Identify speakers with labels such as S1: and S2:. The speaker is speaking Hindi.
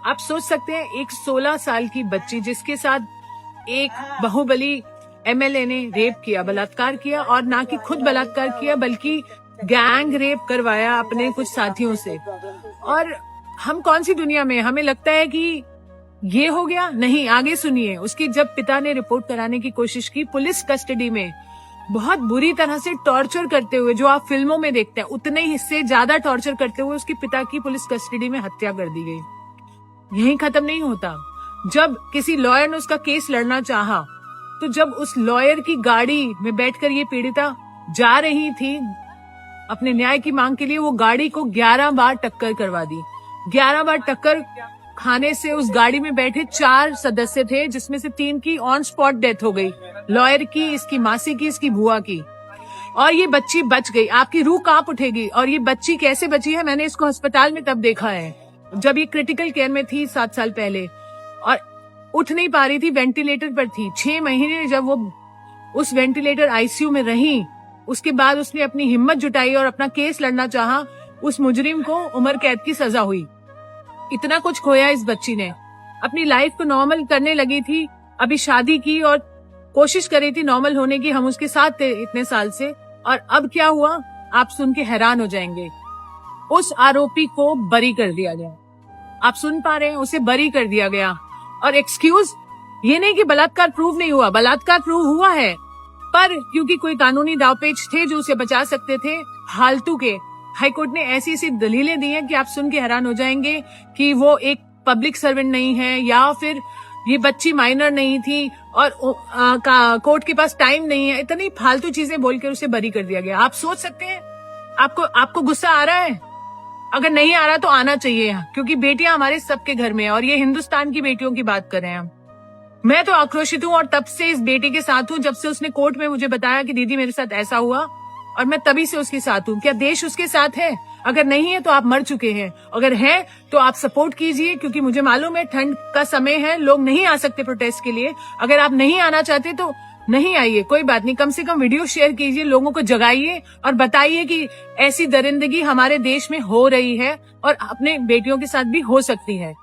S1: आप सोच सकते हैं एक 16 साल की बच्ची जिसके साथ एक बाहुबली एमएलए ने रेप किया, बलात्कार किया, और ना कि खुद बलात्कार किया बल्कि गैंग रेप करवाया अपने कुछ साथियों से। और हम कौन सी दुनिया में, हमें लगता है कि ये हो गया। नहीं, आगे सुनिए। उसकी जब पिता ने रिपोर्ट कराने की कोशिश की, पुलिस कस्टडी में बहुत बुरी तरह से टॉर्चर करते हुए, जो आप फिल्मों में देखते हैं उतने हिस्से ज्यादा टॉर्चर करते हुए उसके पिता की पुलिस कस्टडी में हत्या कर दी गई। यही खत्म नहीं होता। जब किसी लॉयर ने उसका केस लड़ना चाहा, तो जब उस लॉयर की गाड़ी में बैठकर ये पीड़िता जा रही थी अपने न्याय की मांग के लिए, वो गाड़ी को 11 बार टक्कर करवा दी। 11 बार टक्कर खाने से उस गाड़ी में बैठे 4 सदस्य थे, जिसमें से 3 की ऑन स्पॉट डेथ हो गई, लॉयर की, इसकी मासी की, इसकी बुआ की, और ये बच्ची बच गई। आपकी रूह कांप उठेगी। और ये बच्ची कैसे बची है, मैंने इसको अस्पताल में तब देखा है जब ये क्रिटिकल केयर में थी 7 साल पहले, और उठ नहीं पा रही थी, वेंटिलेटर पर थी। 6 महीने जब वो उस वेंटिलेटर आईसीयू में रही, उसके बाद उसने अपनी हिम्मत जुटाई और अपना केस लड़ना चाहा। उस मुजरिम को उम्र कैद की सजा हुई। इतना कुछ खोया इस बच्ची ने। अपनी लाइफ को नॉर्मल करने लगी थी, अभी शादी की और कोशिश कर रही थी नॉर्मल होने की। हम उसके साथ थे इतने साल से, और अब क्या हुआ आप सुन के हैरान हो जाएंगे। उस आरोपी को बरी कर दिया गया। आप सुन पा रहे हैं, उसे बरी कर दिया गया। और एक्सक्यूज, ये नहीं कि बलात्कार प्रूव नहीं हुआ, बलात्कार प्रूव हुआ है, पर क्योंकि कोई कानूनी दावपेच थे जो उसे बचा सकते थे, फालतू के हाईकोर्ट ने ऐसी ऐसी दलीलें दी हैं कि आप सुन के हैरान हो जाएंगे कि वो एक पब्लिक सर्वेंट नहीं है, या फिर ये बच्ची माइनर नहीं थी, और कोर्ट के पास टाइम नहीं है। इतनी फालतू चीजें बोलकर उसे बरी कर दिया गया। आप सोच सकते हैं, आपको गुस्सा आ रहा है? अगर नहीं आ रहा तो आना चाहिए, क्योंकि बेटियां हमारे सबके घर में है, और ये हिंदुस्तान की बेटियों की बात कर रहे हैं हम। मैं तो आक्रोशित हूँ, और तब से इस बेटी के साथ हूँ, जब से उसने कोर्ट में मुझे बताया कि दीदी मेरे साथ ऐसा हुआ, और मैं तभी से उसके साथ हूँ। क्या देश उसके साथ है? अगर नहीं है तो आप मर चुके हैं। अगर है तो आप सपोर्ट कीजिए, क्योंकि मुझे मालूम है ठंड का समय है, लोग नहीं आ सकते प्रोटेस्ट के लिए। अगर आप नहीं आना चाहते तो नहीं आइए, कोई बात नहीं। कम से कम वीडियो शेयर कीजिए, लोगों को जगाइए और बताइए कि ऐसी दरिंदगी हमारे देश में हो रही है और अपने बेटियों के साथ भी हो सकती है।